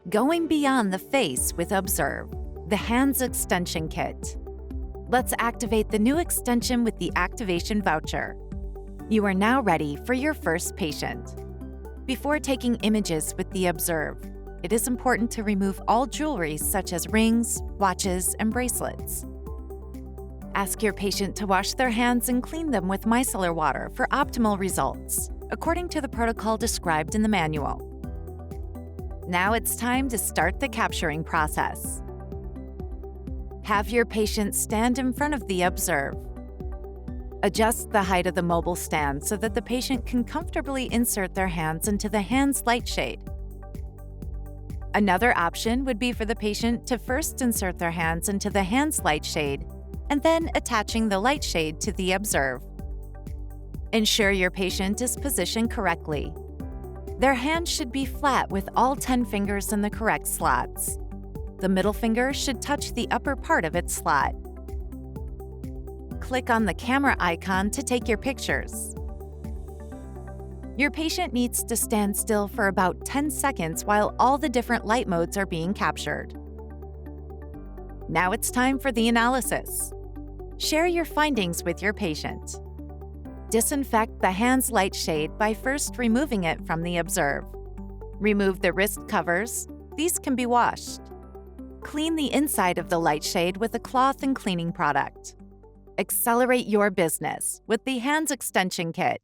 Going beyond the face with OBSERV, the Hands Extension Kit. Let's activate the new extension with the activation voucher. You are now ready for your first patient. Before taking images with the OBSERV, it is important to remove all jewelry such as rings, watches, and bracelets. Ask your patient to wash their hands and clean them with micellar water for optimal results, according to the protocol described in the manual. Now it's time to start the capturing process. Have your patient stand in front of the OBSERV. Adjust the height of the mobile stand so that the patient can comfortably insert their hands into the hands light shade. Another option would be for the patient to first insert their hands into the hands light shade and then attaching the light shade to the OBSERV. Ensure your patient is positioned correctly. Their hands should be flat with all 10 fingers in the correct slots. The middle finger should touch the upper part of its slot. Click on the camera icon to take your pictures. Your patient needs to stand still for about 10 seconds while all the different light modes are being captured. Now it's time for the analysis. Share your findings with your patient. Disinfect the hands light shade by first removing it from the OBSERV. Remove the wrist covers. These can be washed. Clean the inside of the light shade with a cloth and cleaning product. Accelerate your business with the Hands Extension Kit.